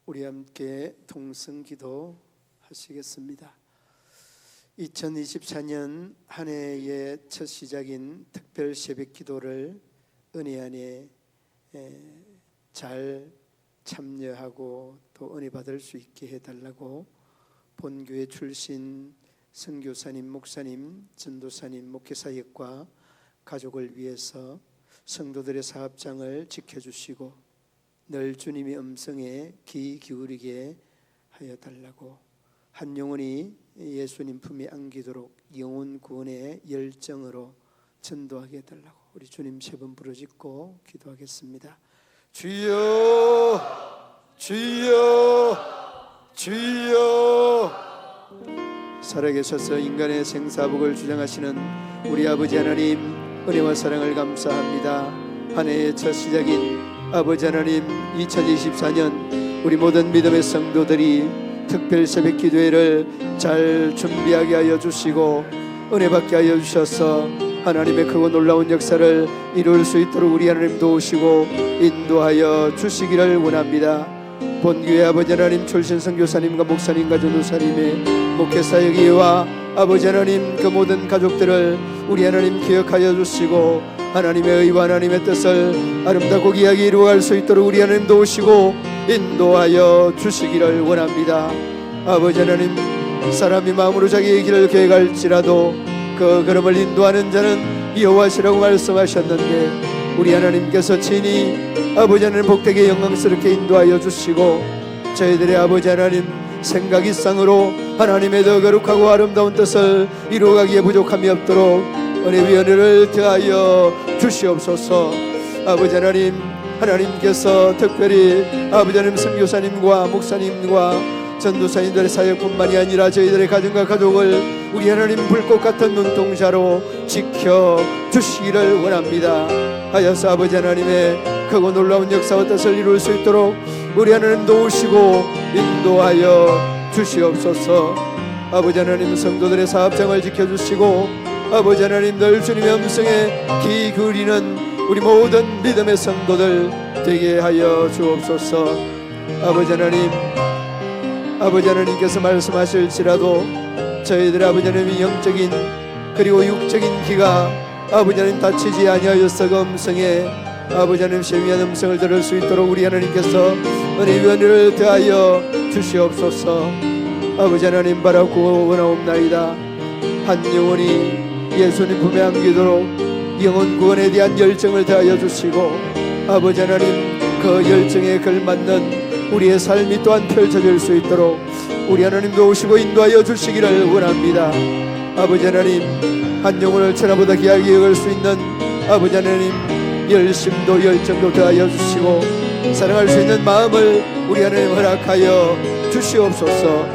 우리 함께 통성기도 하시겠습니다. 2024년 한 해의 첫 시작인 특별 새벽 기도를 은혜 안에 잘 참여하고 또 은혜 받을 수 있게 해달라고 본교회 출신 선교사님, 목사님, 전도사님, 목회사역과 가족을 위해서 성도들의 사업장을 지켜주시고 늘 주님의 음성에 귀 기울이게 하여 달라고, 한 영혼이 예수님 품에 안기도록 영혼 구원의 열정으로 전도하게 해달라고 우리 주님 세 번 부르짖고 기도하겠습니다. 주여, 주여, 주여. 살아계셔서 인간의 생사복을 주장하시는 우리 아버지 하나님, 은혜와 사랑을 감사합니다. 한 해의 첫 시작인 아버지 하나님, 2024년 우리 모든 믿음의 성도들이 특별 새벽 기도회를 잘 준비하게 하여 주시고 은혜 받게 하여 주셔서 하나님의 크고 놀라운 역사를 이룰 수 있도록 우리 하나님 도우시고 인도하여 주시기를 원합니다. 본교회 아버지 하나님 출신 선교사님과 목사님과 전도사님의 목회사역이와 아버지 하나님 그 모든 가족들을 우리 하나님 기억하여 주시고 하나님의 의와 하나님의 뜻을 아름답고 귀하게 이루어갈 수 있도록 우리 하나님 도우시고 인도하여 주시기를 원합니다. 아버지 하나님, 사람이 마음으로 자기의 길을 계획할지라도 그 걸음을 인도하는 자는 여호와시라고 말씀하셨는데 우리 하나님께서 친히 아버지 하나님 복되게 영광스럽게 인도하여 주시고 저희들의 아버지 하나님 생각 이상으로 하나님의 더 거룩하고 아름다운 뜻을 이루어가기에 부족함이 없도록 은혜 위 은혜를 더하여 주시옵소서. 아버지 하나님, 하나님께서 특별히 아버지 하나님 선교사님과 목사님과 전도사님들의 사역뿐만이 아니라 저희들의 가정과 가족을 우리 하나님 불꽃 같은 눈동자로 지켜주시기를 원합니다. 하여서 아버지 하나님의 크고 놀라운 역사와 뜻을 이룰 수 있도록 우리 하나님 도우시고 인도하여 주시옵소서. 아버지 하나님 성도들의 사업장을 지켜주시고 아버지 하나님 늘 주님의 음성에 귀 기울이는 우리 모든 믿음의 성도들 되게 하여 주옵소서. 아버지 하나님, 아버지 하나님께서 말씀하실지라도 저희들 아버지 하나님의 영적인 그리고 육적인 귀가 아버지 하나님 다치지 아니하여서 그 음성에 아버지 하나님 세미한 음성을 들을 수 있도록 우리 하나님께서 은혜의 은혜를 더하여 주시옵소서. 아버지 하나님 바라고 원하옵나이다. 한 영혼이 예수님 품에 안기도록 영혼 구원에 대한 열정을 더하여 주시고 아버지 하나님 그 열정에 걸맞는 우리의 삶이 또한 펼쳐질 수 있도록 우리 하나님도 오시고 인도하여 주시기를 원합니다. 아버지 하나님, 한 영혼을 천하보다 귀하게 여길 수 있는 아버지 하나님 열심도 열정도 더하여 주시고 사랑할 수 있는 마음을 우리 하나님 허락하여 주시옵소서.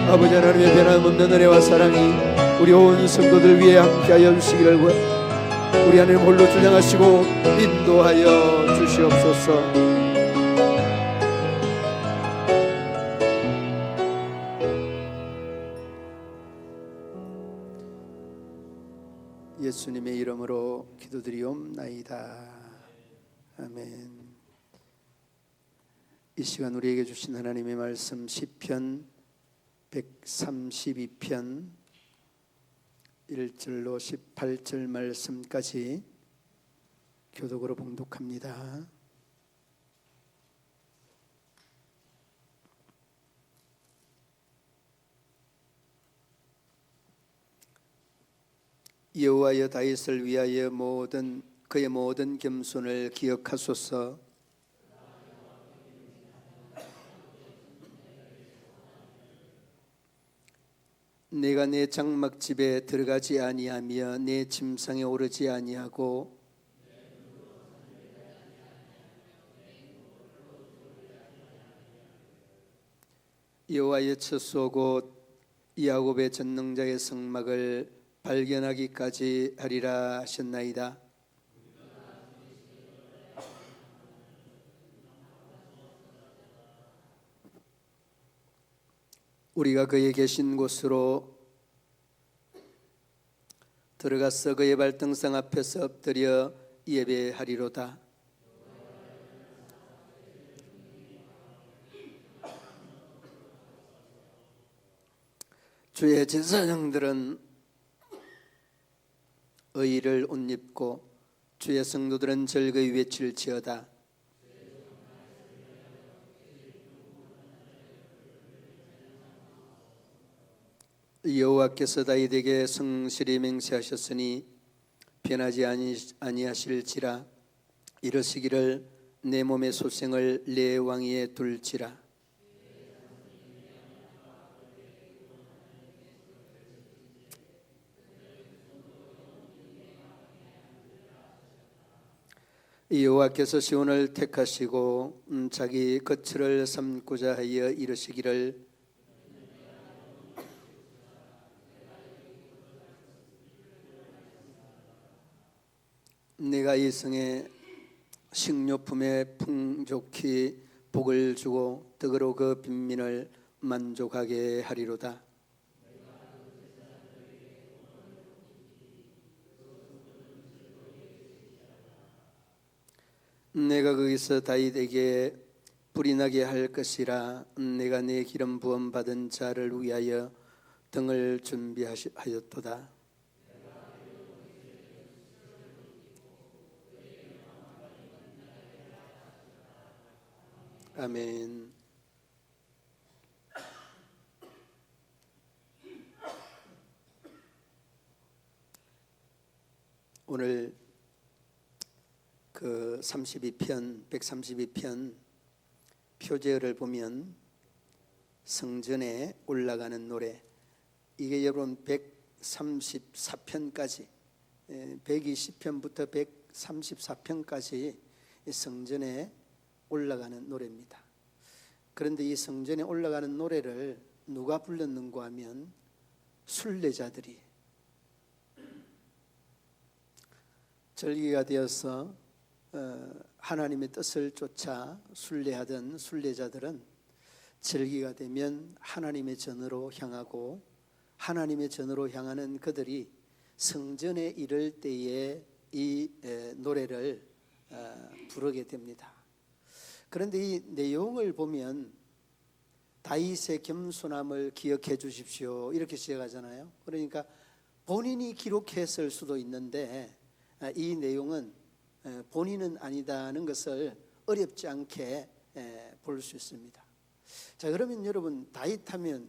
아버지 하나님의 변함없는 은혜와 사랑이 우리 온 성도들 위해 함께하여 주시기를 우리 하나님 홀로 주장하시고 인도하여 주시옵소서. 예수님의 이름으로 기도드리옵나이다. 아멘. 이 시간 우리에게 주신 하나님의 말씀 시편 132편 1절로 18절 말씀까지 교독으로 봉독합니다. 여호와여 다윗을 위하여 그의 모든 겸손을 기억하소서. 내가 내 장막집에 들어가지 아니하며 내 침상에 오르지 아니하고 여호와의 처소 곧 야곱의 전능자의 성막을 발견하기까지 하리라 하셨나이다. 우리가 그의 계신 곳으로 들어가서 그의 발등상 앞에서 엎드려 예배하리로다. 주의 제사장들은 의를 옷 입고 주의 성도들은 즐거이 외칠지어다. 여호와께서 다윗에게 성실히 맹세하셨으니 변하지 아니하실지라. 이르시기를 내 몸의 소생을 내 왕위에 둘지라. 여호와께서 시온을 택하시고 자기 거처를 삼고자 하여 이르시기를 내가 이 성에 식료품에 풍족히 복을 주고 덕으로 그 빈민을 만족하게 하리로다. 내가 거기서 다윗에게 불이 나게 할 것이라. 내가 내 기름 부음 받은 자를 위하여 등을 준비하였도다. 아멘. 오늘 그 32편, 132편 표제어를 보면 성전에 올라가는 노래, 이게 여러분 134편까지 120편부터 134편까지 성전에 올라가는 노래입니다. 그런데 이 성전에 올라가는 노래를 누가 불렀는가 하면 순례자들이 절기가 되어서 하나님의 뜻을 쫓아 순례하던 순례자들은 절기가 되면 하나님의 전으로 향하고 하나님의 전으로 향하는 그들이 성전에 이를 때에 이 노래를 부르게 됩니다. 그런데 이 내용을 보면 다윗의 겸손함을 기억해 주십시오 이렇게 시작하잖아요. 그러니까 본인이 기록했을 수도 있는데 이 내용은 본인은 아니다는 것을 어렵지 않게 볼 수 있습니다. 자, 그러면 여러분 다윗 하면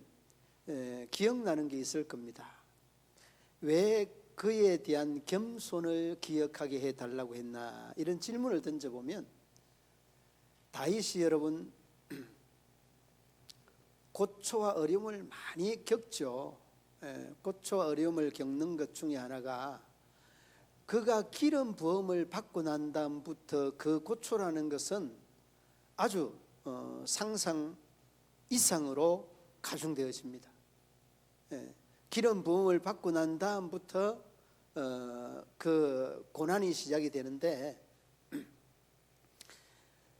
기억나는 게 있을 겁니다. 왜 그에 대한 겸손을 기억하게 해달라고 했나, 이런 질문을 던져보면 다윗이 여러분 고초와 어려움을 많이 겪죠. 고초와 어려움을 겪는 것 중에 하나가 그가 기름 부음을 받고 난 다음부터 그 고초라는 것은 아주 상상 이상으로 가중되어집니다. 기름 부음을 받고 난 다음부터 그 고난이 시작이 되는데,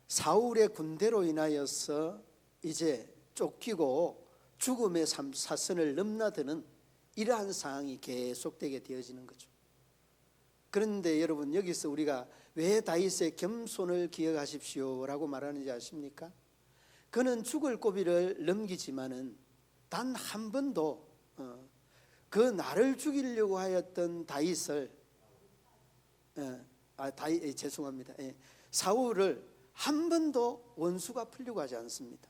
사울의 군대로 인하여서 이제 쫓기고 죽음의 사선을 넘나드는 이러한 상황이 계속되게 되어지는 거죠. 그런데 여러분 여기서 우리가 왜 다윗의 겸손을 기억하십시오라고 말하는지 아십니까? 그는 죽을 고비를 넘기지만은 단 한 번도 그 나를 죽이려고 하였던 다윗을 죄송합니다. 사울을 한 번도 원수가 풀려고 하지 않습니다.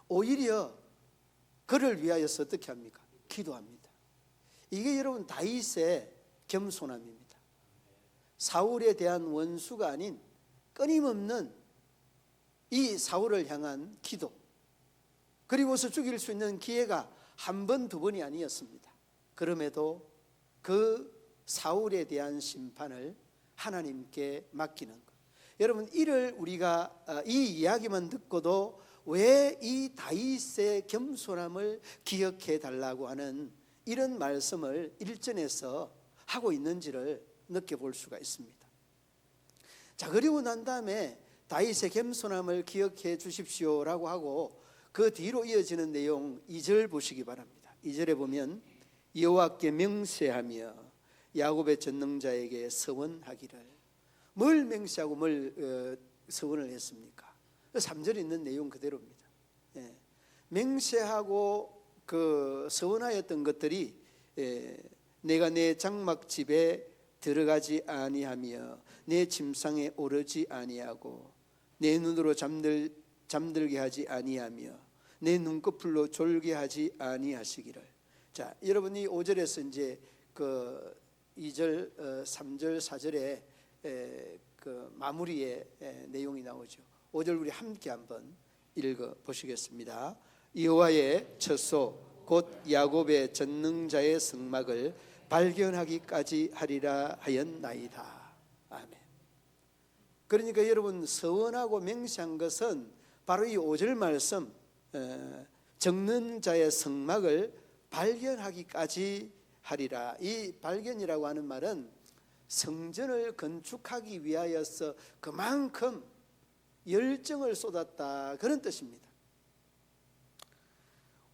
오히려 그를 위하여서 어떻게 합니까? 기도합니다. 이게 여러분 다윗의 겸손함입니다. 사울에 대한 원수가 아닌 끊임없는 이 사울을 향한 기도, 그리고서 죽일 수 있는 기회가 한 번, 두 번이 아니었습니다. 그럼에도 그 사울에 대한 심판을 하나님께 맡기는 것. 여러분 이를 우리가 이 이야기만 듣고도 왜 이 다윗의 겸손함을 기억해 달라고 하는 이런 말씀을 일전에서 하고 있는지를 느껴볼 수가 있습니다. 자, 그리고 난 다음에 다윗의 겸손함을 기억해 주십시오라고 하고 그 뒤로 이어지는 내용 2절 보시기 바랍니다. 2절에 보면 여호와께 명세하며 야곱의 전능자에게 서원하기를. 뭘 맹세하고 뭘 서원을 했습니까? 3절에 있는 내용 그대로입니다. 맹세하고 그 서원하였던 것들이 내가 내 장막집에 들어가지 아니하며 내 침상에 오르지 아니하고 내 눈으로 잠들게 하지 아니하며 내 눈꺼풀로 졸게 하지 아니하시기를. 자, 여러분이 5절에서 이제 그 2절, 3절, 4절에 그 마무리의 내용이 나오죠. 5절 우리 함께 한번 읽어 보시겠습니다. 여호와의 처소 곧 야곱의 전능자의 성막을 발견하기까지 하리라 하였나이다. 아멘. 그러니까 여러분, 서원하고 맹세한 것은 바로 이 5절 말씀, 전능자의 성막을 발견하기까지 하리라. 이 발견이라고 하는 말은 성전을 건축하기 위하여서 그만큼 열정을 쏟았다, 그런 뜻입니다.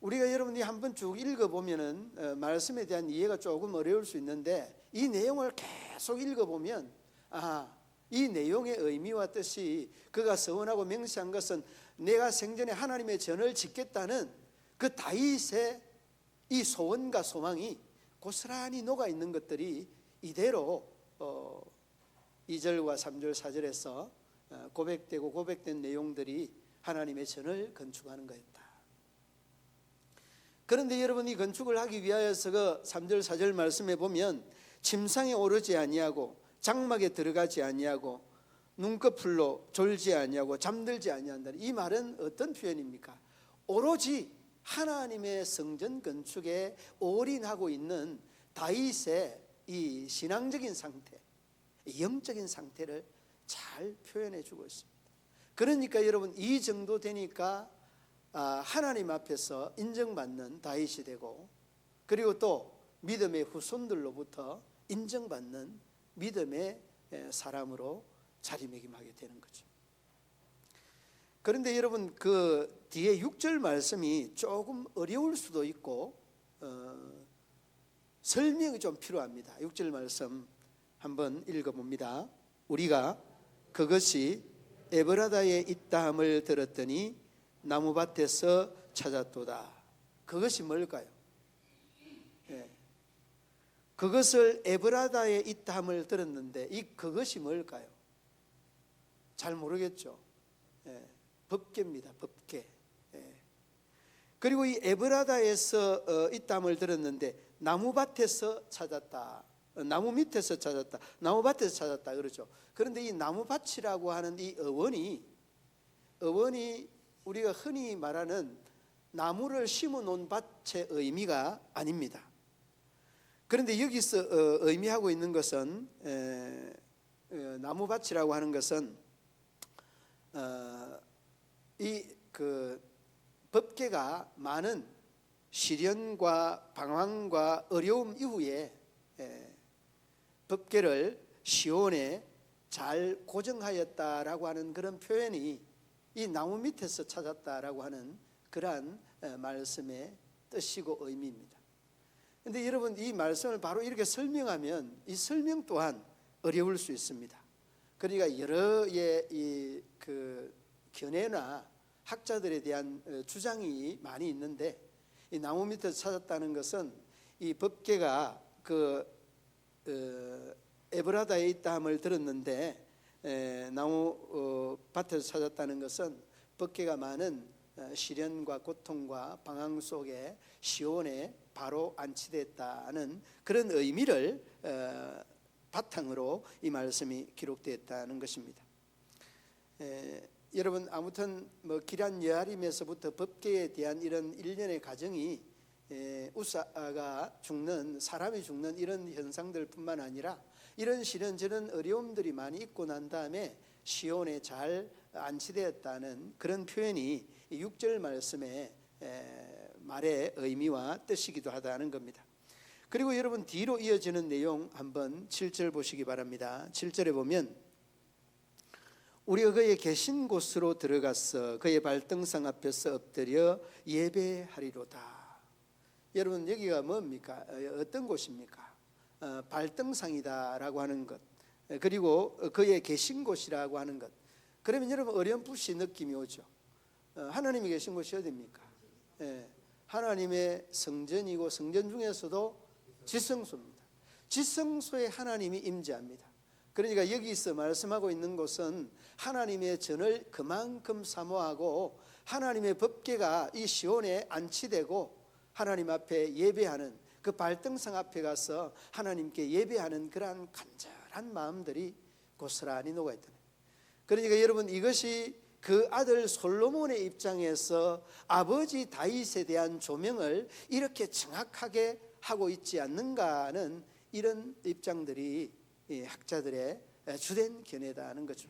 우리가 여러분이 한번 쭉 읽어보면은 말씀에 대한 이해가 조금 어려울 수 있는데, 이 내용을 계속 읽어보면 이 내용의 의미와 뜻이, 그가 서원하고 맹세한 것은 내가 생전에 하나님의 전을 짓겠다는 그 다윗의 이 소원과 소망이 고스란히 녹아 있는 것들이 이대로 2절과 3절, 4절에서 고백되고 고백된 내용들이 하나님의 전을 건축하는 거였다. 그런데 여러분이 건축을 하기 위하여서 그 3절, 4절 말씀에 보면 침상에 오르지 아니하고 장막에 들어가지 아니하고 눈꺼풀로 졸지 아니하고 잠들지 아니한다. 이 말은 어떤 표현입니까? 오로지 하나님의 성전 건축에 올인하고 있는 다윗의 이 신앙적인 상태, 영적인 상태를 잘 표현해 주고 있습니다. 그러니까 여러분, 이 정도 되니까 하나님 앞에서 인정받는 다윗이 되고, 그리고 또 믿음의 후손들로부터 인정받는 믿음의 사람으로 자리매김하게 되는 거죠. 그런데 여러분, 그 뒤에 6절 말씀이 조금 어려울 수도 있고 설명이 좀 필요합니다. 6절 말씀 한번 읽어봅니다. 우리가 그것이 에브라다에 있다함을 들었더니 나무밭에서 찾았도다. 그것이 뭘까요? 그것을 에브라다에 있다함을 들었는데, 이 그것이 뭘까요? 잘 모르겠죠. 법궤입니다. 법궤. 그리고 이 에브라다에서 있다함을 들었는데 나무밭에서 찾았다, 나무 밑에서 찾았다, 나무밭에서 찾았다 그러죠. 그런데 이 나무밭이라고 하는 이 어원이 우리가 흔히 말하는 나무를 심어 놓은 밭의 의미가 아닙니다. 그런데 여기서 의미하고 있는 것은, 나무밭이라고 하는 것은 이 그 법궤가 많은 시련과 방황과 어려움 이후에 법궤를 시온에 잘 고정하였다라고 하는 그런 표현이 이 나무 밑에서 찾았다라고 하는 그러한 말씀의 뜻이고 의미입니다. 그런데 여러분, 이 말씀을 바로 이렇게 설명하면 이 설명 또한 어려울 수 있습니다. 그러니까 여러의 이 그 견해나 학자들에 대한 주장이 많이 있는데, 이 나무 밑에서 찾았다는 것은 이 법궤가 그 에브라다에 있다함을 들었는데 나무 밭에서 찾았다는 것은 법궤가 많은 시련과 고통과 방황 속에 시온에 바로 안치됐다는 그런 의미를 바탕으로 이 말씀이 기록되었다는 것입니다. 여러분, 아무튼 뭐 기란 여아림에서부터 법궤에 대한 이런 일련의 과정이 우사가 죽는, 사람이 죽는 이런 현상들뿐만 아니라 이런 시련저런 어려움들이 많이 있고 난 다음에 시온에 잘 안치되었다는 그런 표현이 6절 말씀의 말의 의미와 뜻이기도 하다는 겁니다. 그리고 여러분, 뒤로 이어지는 내용 한번 7절 보시기 바랍니다. 7절에 보면 우리가 그의 계신 곳으로 들어가서 그의 발등상 앞에서 엎드려 예배하리로다. 여러분, 여기가 뭡니까? 어떤 곳입니까? 발등상이다라고 하는 것, 그리고 그의 계신 곳이라고 하는 것. 그러면 여러분, 어렴풋이 느낌이 오죠. 하나님이 계신 곳이 어디입니까? 하나님의 성전이고 성전 중에서도 지성소입니다. 지성소에 하나님이 임재합니다. 그러니까 여기서 말씀하고 있는 곳은 하나님의 전을 그만큼 사모하고 하나님의 법궤가 이 시온에 안치되고 하나님 앞에 예배하는 그 발등상 앞에 가서 하나님께 예배하는 그러한 간절한 마음들이 고스란히 녹아있다. 그러니까 여러분, 이것이 그 아들 솔로몬의 입장에서 아버지 다윗에 대한 조명을 이렇게 정확하게 하고 있지 않는가는 이런 입장들이 학자들의 주된 견해다는 거죠.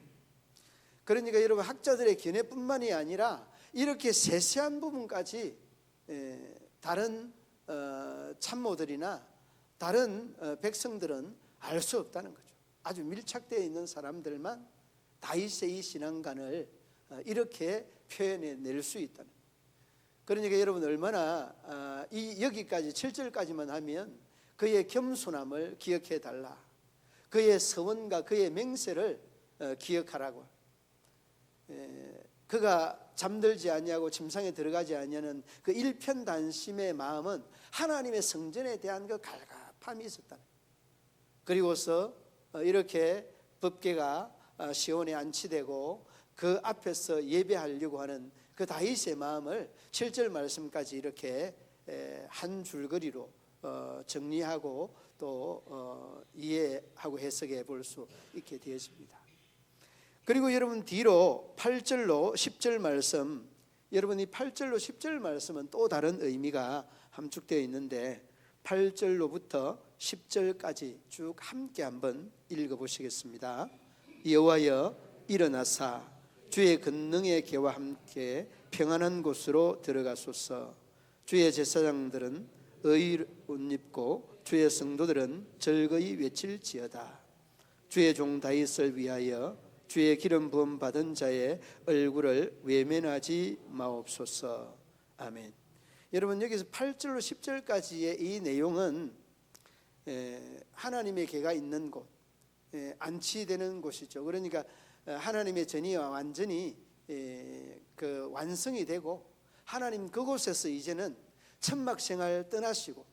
그러니까 여러분, 학자들의 견해뿐만이 아니라 이렇게 세세한 부분까지 다른 참모들이나 다른 백성들은 알 수 없다는 거죠. 아주 밀착되어 있는 사람들만 다윗의 이 신앙관을 이렇게 표현해 낼 수 있다는 거예요. 그러니까 여러분, 얼마나 여기까지 7절까지만 하면 그의 겸손함을 기억해 달라, 그의 서원과 그의 맹세를 기억하라고, 그가 잠들지 아니하고 침상에 들어가지 아니하는 그 일편단심의 마음은 하나님의 성전에 대한 그 갈급함이 있었다. 그리고서 이렇게 법궤가 시온에 안치되고 그 앞에서 예배하려고 하는 그 다윗의 마음을 7절 말씀까지 이렇게 한 줄거리로 정리하고 또 이해하고 해석해 볼 수 있게 되었습니다. 그리고 여러분, 뒤로 8절로 10절 말씀, 여러분 이 8절로 10절 말씀은 또 다른 의미가 함축되어 있는데 8절로부터 10절까지 쭉 함께 한번 읽어보시겠습니다. 여호와여 일어나사 주의 권능의 개와 함께 평안한 곳으로 들어가소서. 주의 제사장들은 의를 옷 입고 주의 성도들은 즐거이 외칠지어다. 주의 종 다윗을 위하여 주의 기름 부음 받은 자의 얼굴을 외면하지 마옵소서. 아멘. 여러분, 여기서 8절로 10절까지의 이 내용은 하나님의 계가 있는 곳, 안치되는 곳이죠. 그러니까 하나님의 전이와 완전히 그 완성이 되고 하나님 그곳에서 이제는 천막생활 떠나시고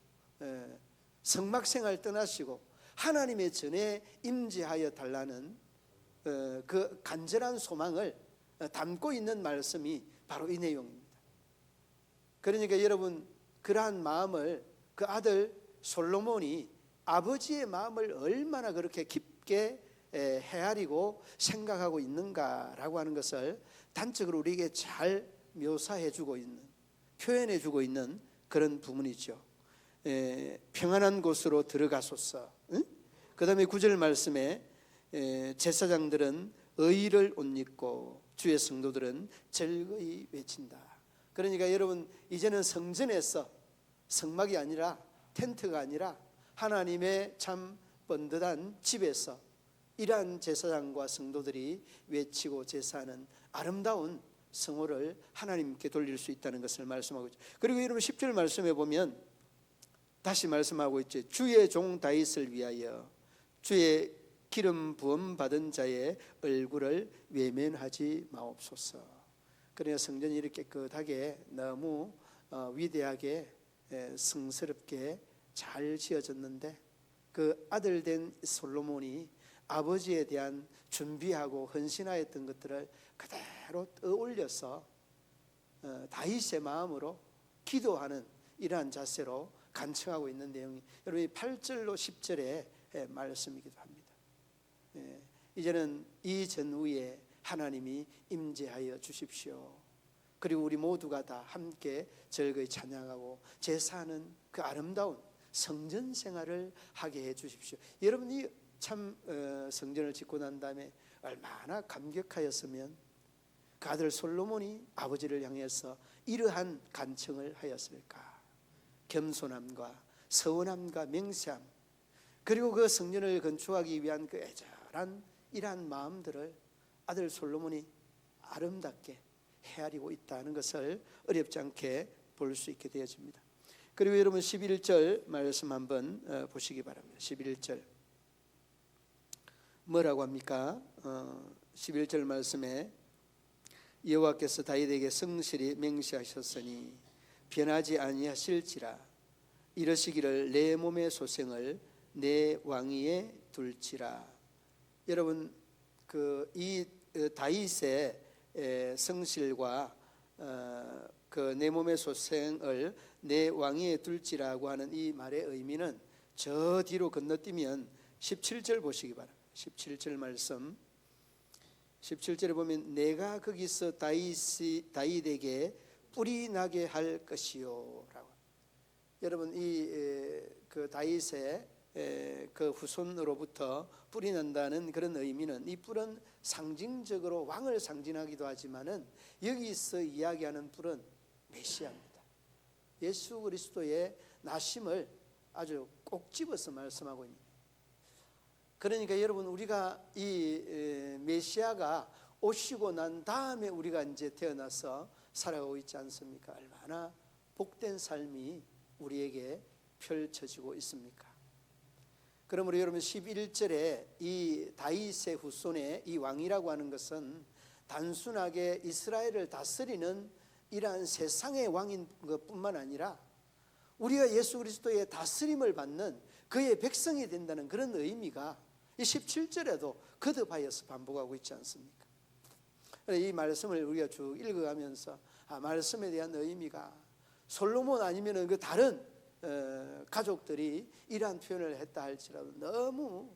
성막생활 떠나시고 하나님의 전에 임재하여 달라는 그 간절한 소망을 담고 있는 말씀이 바로 이 내용입니다. 그러니까 여러분, 그러한 마음을 그 아들 솔로몬이 아버지의 마음을 얼마나 그렇게 깊게 헤아리고 생각하고 있는가라고 하는 것을 단적으로 우리에게 잘 묘사해주고 있는, 표현해주고 있는 그런 부분이죠. 평안한 곳으로 들어가소서. 그 다음에 9절 말씀에 제사장들은 의를 옷 입고 주의 성도들은 즐거이 외친다. 그러니까 여러분, 이제는 성전에서 성막이 아니라 텐트가 아니라 하나님의 참 번듯한 집에서 이러한 제사장과 성도들이 외치고 제사하는 아름다운 성호를 하나님께 돌릴 수 있다는 것을 말씀하고 있죠. 그리고 여러분 10절 말씀에 보면 다시 말씀하고 있죠. 주의 종 다윗을 위하여 주의 기름 부음 받은 자의 얼굴을 외면하지 마옵소서. 그러나 성전이 이렇게 깨끗하게 너무 위대하게 성스럽게 잘 지어졌는데 그 아들 된 솔로몬이 아버지에 대한 준비하고 헌신하였던 것들을 그대로 떠올려서 다윗의 마음으로 기도하는 이러한 자세로 간청하고 있는 내용이 여러분 8절로 10절의 말씀이기도 합니다. 이제는 이 전후에 하나님이 임재하여 주십시오. 그리고 우리 모두가 다 함께 즐거이 찬양하고 제사하는 그 아름다운 성전 생활을 하게 해 주십시오. 여러분이 참 성전을 짓고 난 다음에 얼마나 감격하였으면 그 아들 솔로몬이 아버지를 향해서 이러한 간청을 하였을까. 겸손함과 서원함과 맹세함, 그리고 그 성전을 건축하기 위한 그 애절한 이러한 마음들을 아들 솔로몬이 아름답게 헤아리고 있다는 것을 어렵지 않게 볼 수 있게 되어집니다. 그리고 여러분 11절 말씀 한번 보시기 바랍니다. 11절 뭐라고 합니까? 11절 말씀에 여호와께서 다윗에게 성실히 맹세하셨으니 변하지 아니하실지라. 이러시기를 내 몸의 소생을 내 왕위에 둘지라. 여러분 이 다윗의 성실과 그 내 몸의 소생을 내 왕위에 둘지라고 하는 이 말의 의미는 저 뒤로 건너뛰면 17절 보시기 바랍니다. 17절 말씀, 17절에 보면 내가 거기서 다윗에게 뿌리 나게 할 것이요 라고. 여러분 그 다윗의 그 후손으로부터 뿌리 난다는 그런 의미는, 이 뿔은 상징적으로 왕을 상징하기도 하지만은 여기서 이야기하는 뿔은 메시아입니다. 예수 그리스도의 나심을 아주 꼭 집어서 말씀하고 있는. 그러니까 여러분 우리가 이 메시아가 오시고 난 다음에 우리가 이제 태어나서 살아가고 있지 않습니까? 얼마나 복된 삶이 우리에게 펼쳐지고 있습니까? 그러므로 여러분 11절에 이 다윗의 후손의 이 왕이라고 하는 것은 단순하게 이스라엘을 다스리는 이러한 세상의 왕인 것뿐만 아니라 우리가 예수 그리스도의 다스림을 받는 그의 백성이 된다는 그런 의미가 이 17절에도 거듭하여서 반복하고 있지 않습니까? 이 말씀을 우리가 쭉 읽어가면서 말씀에 대한 의미가, 솔로몬 아니면 그 다른 가족들이 이러한 표현을 했다 할지라도 너무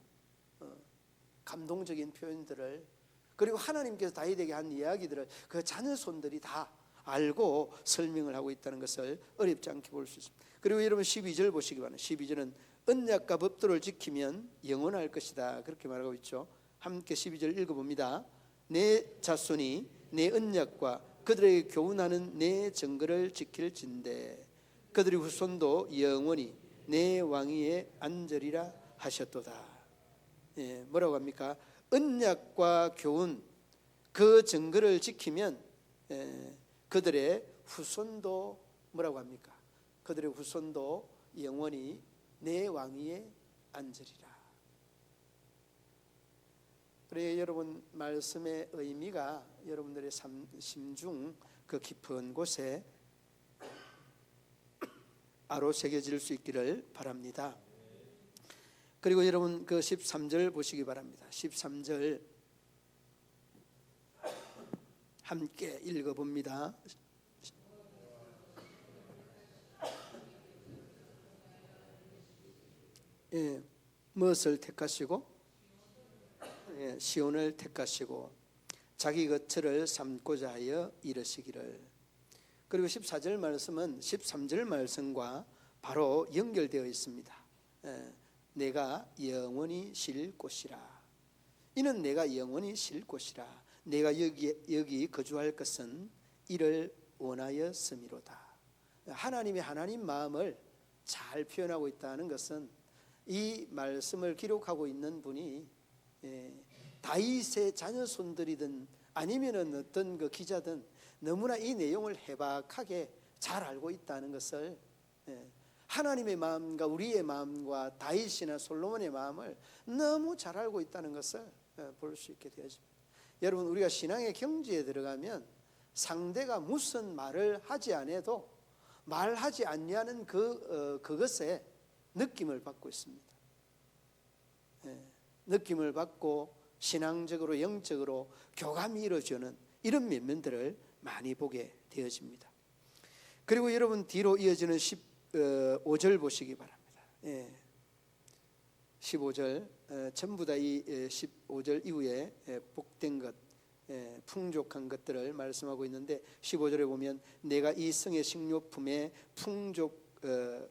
감동적인 표현들을, 그리고 하나님께서 다윗에게 한 이야기들을 그 자녀손들이 다 알고 설명을 하고 있다는 것을 어렵지 않게 볼 수 있습니다. 그리고 여러분 12절 보시기 바랍니다. 12절은 언약과 법도를 지키면 영원할 것이다, 그렇게 말하고 있죠. 함께 12절 읽어봅니다. 내 자손이 내 언약과 그들에게 교훈하는 내 증거를 지킬진대 그들의 후손도 영원히 내 왕위에 앉으리라 하셨도다. 뭐라고 합니까? 언약과 교훈, 그 증거를 지키면 그들의 후손도 뭐라고 합니까? 그들의 후손도 영원히 내 왕위에 앉으리라. 그래 여러분, 말씀의 의미가 여러분들의 심중 그 깊은 곳에 아로새겨질 수 있기를 바랍니다. 그리고 여러분 그 13절 보시기 바랍니다. 13절 함께 읽어봅니다. 무엇을 택하시고? 시온을 택하시고 자기 거처를 삼고자 하여 이르시기를. 그리고 14절 말씀은 13절 말씀과 바로 연결되어 있습니다. 내가 영원히 쉴 곳이라. 이는 내가 영원히 쉴 곳이라. 내가 여기 거주할 것은 이를 원하였음이로다. 하나님의 하나님 마음을 잘 표현하고 있다는 것은, 이 말씀을 기록하고 있는 분이 다윗의 자녀손들이든 아니면은 어떤 그 기자든 너무나 이 내용을 해박하게 잘 알고 있다는 것을, 하나님의 마음과 우리의 마음과 다윗이나 솔로몬의 마음을 너무 잘 알고 있다는 것을 볼 수 있게 되어집니다. 여러분, 우리가 신앙의 경지에 들어가면 상대가 무슨 말을 하지 않아도 말하지 않냐는 그것에 느낌을 받고 있습니다. 느낌을 받고 신앙적으로 영적으로 교감이 이루어지는 이런 면면들을 많이 보게 되어집니다. 그리고 여러분 뒤로 이어지는 15절 보시기 바랍니다. 15절 전부 다 이 15절 이후에 복된 것, 풍족한 것들을 말씀하고 있는데, 15절에 보면 내가 이 성의 식료품에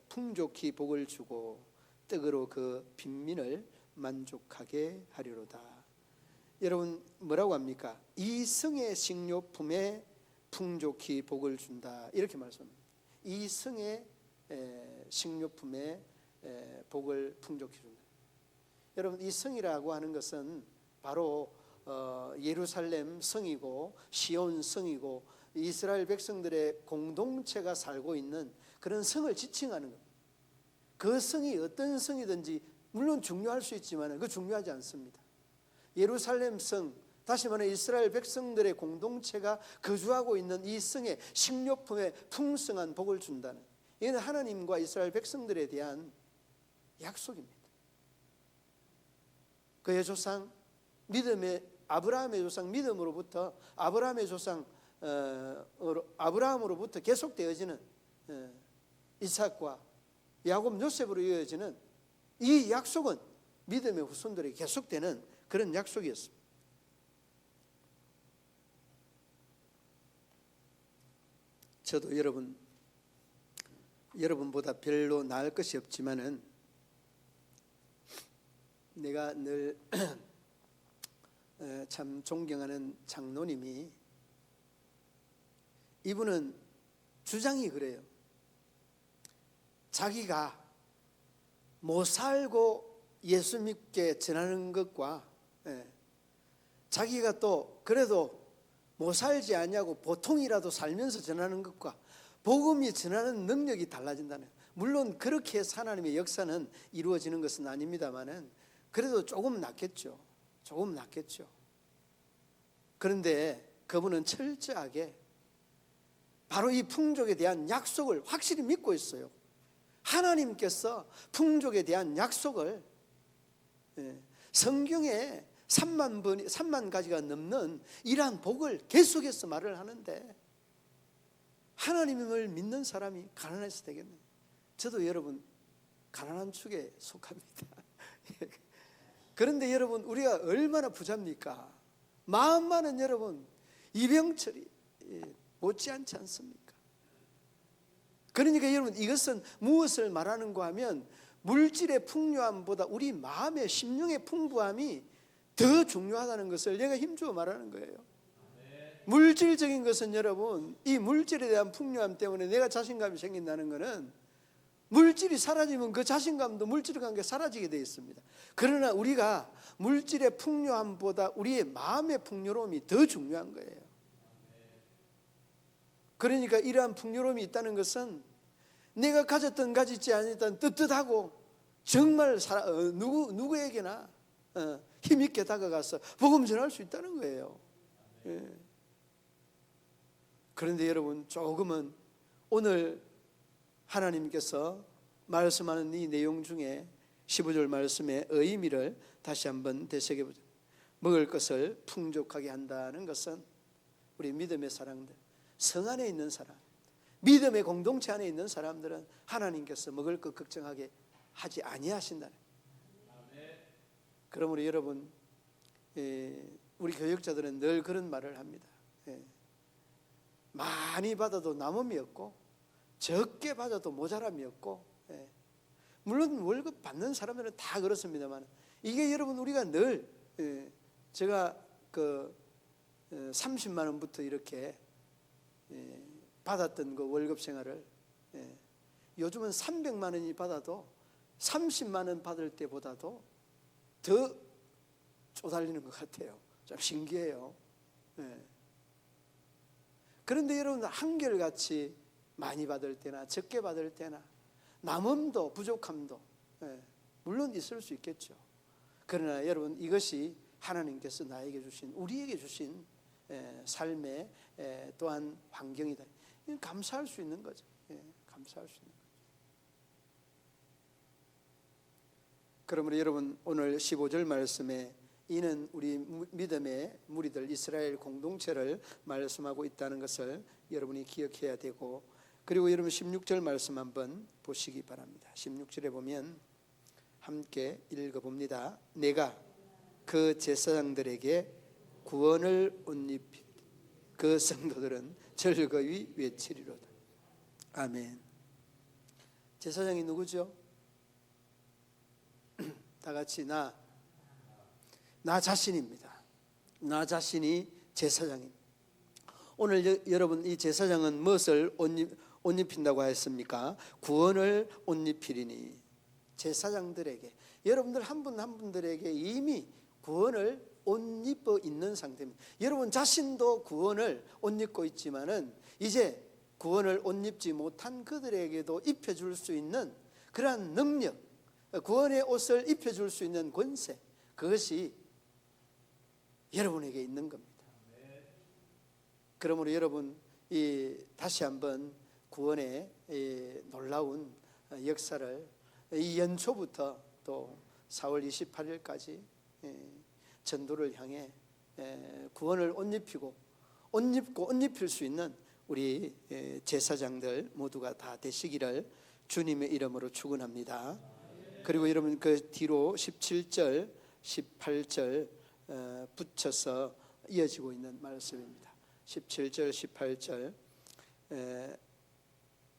풍족히 복을 주고 떡으로 그 빈민을 만족하게 하리로다. 여러분 뭐라고 합니까? 이 성의 식료품에 풍족히 복을 준다, 이렇게 말씀합니다. 이 성의 식료품에 복을 풍족히 준다. 여러분, 이 성이라고 하는 것은 바로 예루살렘 성이고 시온 성이고 이스라엘 백성들의 공동체가 살고 있는 그런 성을 지칭하는 겁니다. 그 성이 어떤 성이든지 물론 중요할 수 있지만 그 중요하지 않습니다. 예루살렘 성, 다시 말해 이스라엘 백성들의 공동체가 거주하고 있는 이 성에 식료품의 풍성한 복을 준다는, 이는 하나님과 이스라엘 백성들에 대한 약속입니다. 그의 조상 믿음의 아브라함의 조상 믿음으로부터 아브라함으로부터 계속되어지는 이삭과 야곱 요셉으로 이어지는 이 약속은 믿음의 후손들에게 계속되는 그런 약속이었습니다. 저도 여러분보다 별로 나을 것이 없지만은 내가 늘 참 존경하는 장로님이, 이분은 주장이 그래요. 자기가 못 살고 예수 믿게 전하는 것과 자기가 또 그래도 못 살지 않냐고 보통이라도 살면서 전하는 것과 복음이 전하는 능력이 달라진다는, 물론 그렇게 해서 하나님의 역사는 이루어지는 것은 아닙니다만은 그래도 조금 낫겠죠. 그런데 그분은 철저하게 바로 이 풍족에 대한 약속을 확실히 믿고 있어요. 하나님께서 풍족에 대한 약속을 성경에 3만 가지가 넘는 이러한 복을 계속해서 말을 하는데, 하나님을 믿는 사람이 가난해서 되겠네요. 저도 여러분 가난한 축에 속합니다. 그런데 여러분 우리가 얼마나 부자입니까? 마음만은 여러분 이병철이 못지않지 않습니까? 그러니까 여러분 이것은 무엇을 말하는가 하면 물질의 풍요함보다 우리 마음의 심령의 풍부함이 더 중요하다는 것을 내가 힘주어 말하는 거예요. 물질적인 것은 여러분, 이 물질에 대한 풍요함 때문에 내가 자신감이 생긴다는 것은, 물질이 사라지면 그 자신감도 물질에 관계 사라지게 되어 있습니다. 그러나 우리가 물질의 풍요함보다 우리의 마음의 풍요로움이 더 중요한 거예요. 그러니까 이러한 풍요로움이 있다는 것은 내가 가졌든 가지지 않았든 떳떳하고 정말 누구에게나 힘있게 다가가서 복음 전할 수 있다는 거예요. 그런데 여러분 조금은 오늘 하나님께서 말씀하는 이 내용 중에 15절 말씀의 의미를 다시 한번 되새겨보자. 먹을 것을 풍족하게 한다는 것은 우리 믿음의 사람들, 성 안에 있는 사람, 믿음의 공동체 안에 있는 사람들은 하나님께서 먹을 것 걱정하게 하지 아니하신다는. 그러므로 여러분, 우리 교역자들은 늘 그런 말을 합니다. 많이 받아도 남음이 없고 적게 받아도 모자람이 없고, 물론 월급 받는 사람들은 다 그렇습니다만, 이게 여러분 우리가 늘 제가 그 30만 원부터 이렇게 받았던 그 월급 생활을 요즘은 300만 원이 받아도 30만 원 받을 때보다도 더 쪼달리는 것 같아요. 좀 신기해요. 그런데 여러분 한결같이 많이 받을 때나 적게 받을 때나 남음도 부족함도 물론 있을 수 있겠죠. 그러나 여러분 이것이 하나님께서 나에게 주신, 우리에게 주신 삶의 또한 환경이다. 이건 감사할 수 있는 거죠. 감사할 수 있는 거죠. 그러므로 여러분 오늘 15절 말씀에 이는 우리 믿음의 무리들 이스라엘 공동체를 말씀하고 있다는 것을 여러분이 기억해야 되고, 그리고 여러분 16절 말씀 한번 보시기 바랍니다. 16절에 보면 함께 읽어봅니다. 내가 그 제사장들에게 구원을 옷 입히리 그 성도들은 즐거이 외치리로다. 아멘. 제사장이 누구죠? 다 같이 나 자신입니다. 나 자신이 제사장입니다. 오늘 여러분 이 제사장은 무엇을 옷 입힌다고 하였습니까? 구원을 옷 입히리니. 제사장들에게, 여러분들 한 분 한 분들에게 이미 구원을 옷 입어 있는 상태입니다. 여러분 자신도 구원을 옷 입고 있지만은 이제 구원을 옷 입지 못한 그들에게도 입혀줄 수 있는 그러한 능력, 구원의 옷을 입혀줄 수 있는 권세, 그것이 여러분에게 있는 겁니다. 그러므로 여러분 다시 한번 구원의 놀라운 역사를 이 연초부터 또 4월 28일까지 전도를 향해 구원을 옷 입고 옷 입힐 수 있는 우리 제사장들 모두가 다 되시기를 주님의 이름으로 축원합니다. 그리고 여러분 그 뒤로 17절, 18절 붙여서 이어지고 있는 말씀입니다. 17절, 18절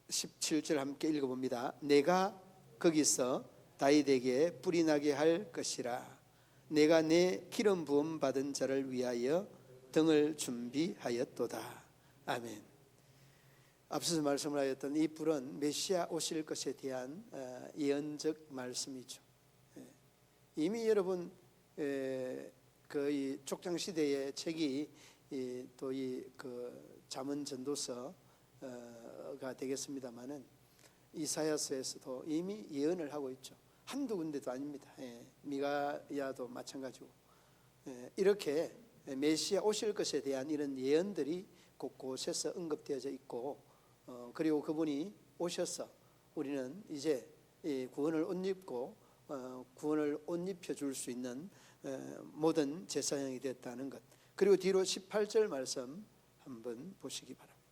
17절 함께 읽어봅니다. 내가 거기서 다윗에게 뿔이 나게 할 것이라. 내가 내 기름 부음 받은 자를 위하여 등을 준비하였도다. 아멘. 앞서서 말씀을 하였던 이 뿔은 메시아 오실 것에 대한 예언적 말씀이죠. 이미 여러분 그 족장 시대의 책이 또 이 그 잠언 전도서가 되겠습니다만은 이사야서에서도 이미 예언을 하고 있죠. 한두 군데도 아닙니다. 미가야도 마찬가지고 이렇게 메시아 오실 것에 대한 이런 예언들이 곳곳에서 언급되어져 있고 그리고 그분이 오셔서 우리는 이제 구원을 옷 입고 구원을 옷 입혀 줄 수 있는 모든 제사장이 됐다는 것. 그리고 뒤로 18절 말씀 한번 보시기 바랍니다.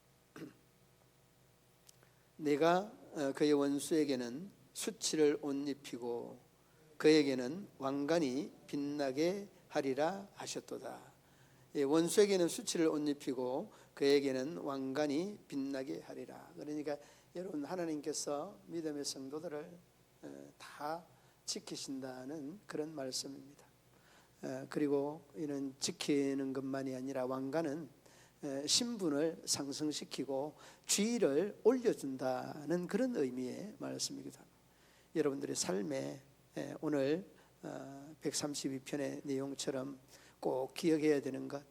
내가 그의 원수에게는 수치를 옷 입히고 그에게는 왕관이 빛나게 하리라 하셨도다. 원수에게는 수치를 옷 입히고 그에게는 왕관이 빛나게 하리라. 그러니까 여러분 하나님께서 믿음의 성도들을 다 지키신다는 그런 말씀입니다. 그리고 이는 지키는 것만이 아니라 왕관은 신분을 상승시키고 지위를 올려준다는 그런 의미의 말씀이기도 합니다. 여러분들의 삶에 오늘 132편의 내용처럼 꼭 기억해야 되는 것,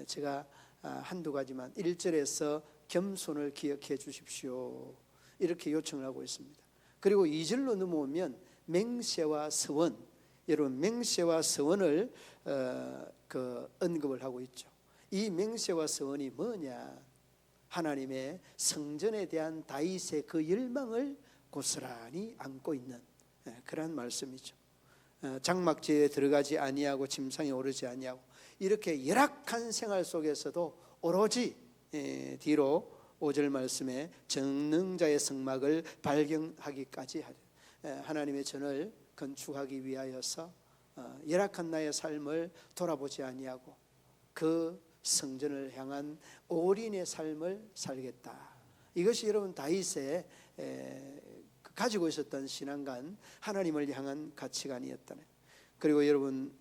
제가 한두 가지만 1절에서 겸손을 기억해 주십시오 이렇게 요청을 하고 있습니다. 그리고 2절로 넘어오면 맹세와 서원, 여러분 맹세와 서원을 언급을 하고 있죠. 이 맹세와 서원이 뭐냐? 하나님의 성전에 대한 다윗의 그 열망을 고스란히 안고 있는 그러한 말씀이죠. 장막지에 들어가지 아니하고 침상에 오르지 아니하고 이렇게 열악한 생활 속에서도 오로지 뒤로 5절 말씀에 정능자의 성막을 발견하기까지 하려 하나님의 전을 건축하기 위하여서 열악한 나의 삶을 돌아보지 아니하고 그 성전을 향한 올인의 삶을 살겠다. 이것이 여러분 다윗의 가지고 있었던 신앙관, 하나님을 향한 가치관이었다네. 그리고 여러분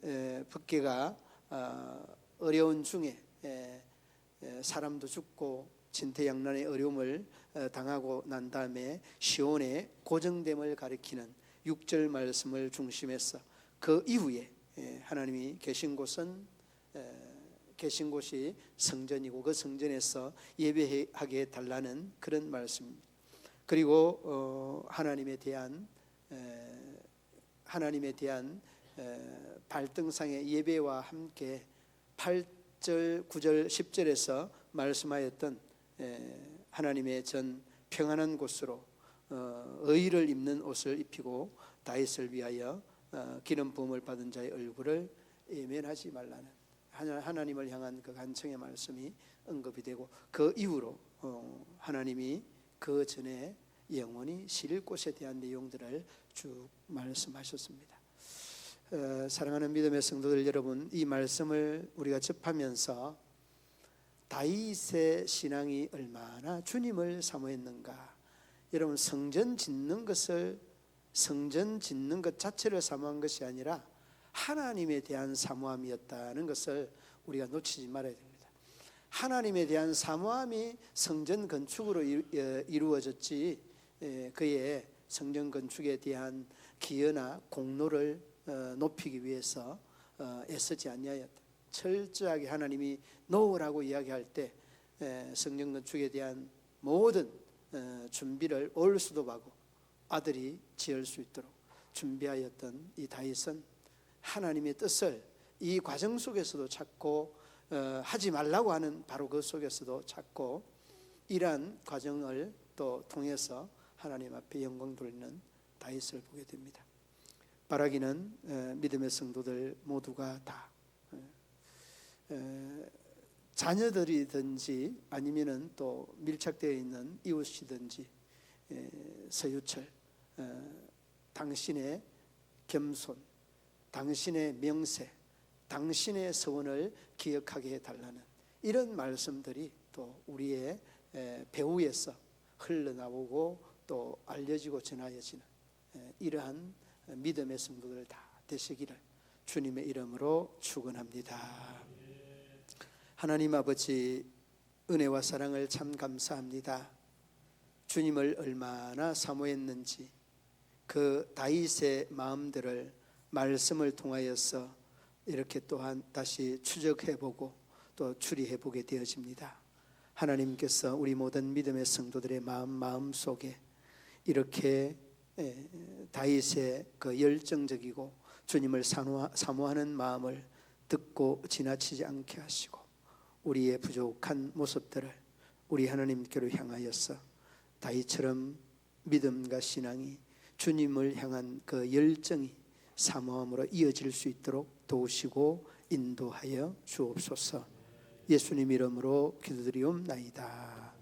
법궤가 어려운 중에 사람도 죽고 진퇴양난의 어려움을 당하고 난 다음에 시온의 고정됨을 가리키는 6절 말씀을 중심해서 그 이후에 하나님이 계신 곳이 성전이고 그 성전에서 예배하게 해달라는 그런 말씀입니다. 그리고 하나님에 대한 발등상의 예배와 함께 8절, 9절, 10절에서 말씀하였던 하나님의 전 평안한 곳으로 의를 입는 옷을 입히고 다윗을 위하여 기름 부음을 받은 자의 얼굴을 예면하지 말라는 하나님을 향한 그 간청의 말씀이 언급이 되고 그 이후로 하나님이 그 전에 영원히 실 곳에 대한 내용들을 쭉 말씀하셨습니다. 사랑하는 믿음의 성도들 여러분, 이 말씀을 우리가 접하면서 다윗의 신앙이 얼마나 주님을 사모했는가. 여러분 성전 짓는 것 자체를 사모한 것이 아니라 하나님에 대한 사모함이었다는 것을 우리가 놓치지 말아야 됩니다. 하나님에 대한 사모함이 성전 건축으로 이루어졌지 그의 성전 건축에 대한 기여나 공로를 높이기 위해서 애쓰지 아니하였다. 철저하게 하나님이 놓으라고 이야기할 때 성전 건축에 대한 모든 준비를 올 수도하고 아들이 지을 수 있도록 준비하였던 이 다윗은 하나님의 뜻을 이 과정 속에서도 찾고 하지 말라고 하는 바로 그 속에서도 찾고 이러한 과정을 또 통해서 하나님 앞에 영광 돌리는 다윗을 보게 됩니다. 바라기는 믿음의 성도들 모두가 다 자녀들이든지 아니면은 또 밀착되어 있는 이웃이든지 서유철 당신의 겸손, 당신의 명세, 당신의 서원을 기억하게 해달라는 이런 말씀들이 또 우리의 배후에서 흘러나오고 또 알려지고 전하여지는 이러한 믿음의 성도들 다 되시기를 주님의 이름으로 축원합니다. 하나님 아버지, 은혜와 사랑을 참 감사합니다. 주님을 얼마나 사모했는지 그 다윗의 마음들을 말씀을 통하여서 이렇게 또한 다시 추적해보고 또 추리해보게 되어집니다. 하나님께서 우리 모든 믿음의 성도들의 마음속에 이렇게 다윗의 그 열정적이고 주님을 사모하는 마음을 듣고 지나치지 않게 하시고 우리의 부족한 모습들을 우리 하나님께로 향하여서 다윗처럼 믿음과 신앙이 주님을 향한 그 열정이 사모함으로 이어질 수 있도록 도우시고 인도하여 주옵소서. 예수님 이름으로 기도드리옵나이다.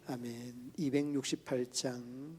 아멘. 268장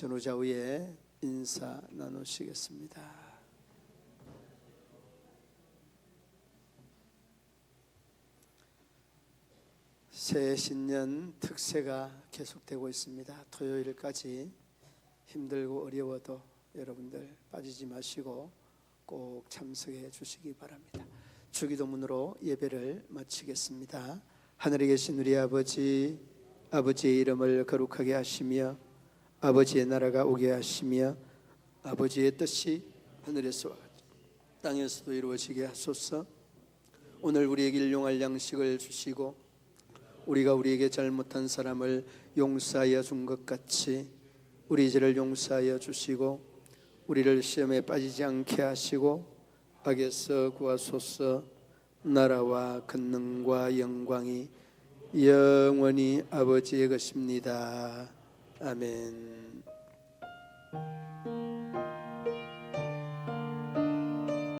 전후자 후에 인사 나누시겠습니다. 새 신년 특세가 계속되고 있습니다. 토요일까지 힘들고 어려워도 여러분들 빠지지 마시고 꼭 참석해 주시기 바랍니다. 주기도문으로 예배를 마치겠습니다. 하늘에 계신 우리 아버지, 아버지의 이름을 거룩하게 하시며 아버지의 나라가 오게 하시며 아버지의 뜻이 하늘에서와 땅에서도 이루어지게 하소서. 오늘 우리에게 일용할 양식을 주시고 우리가 우리에게 잘못한 사람을 용서하여 준 것 같이 우리 죄를 용서하여 주시고 우리를 시험에 빠지지 않게 하시고 악에서 구하소서. 나라와 권능과 영광이 영원히 아버지의 것입니다. 아멘.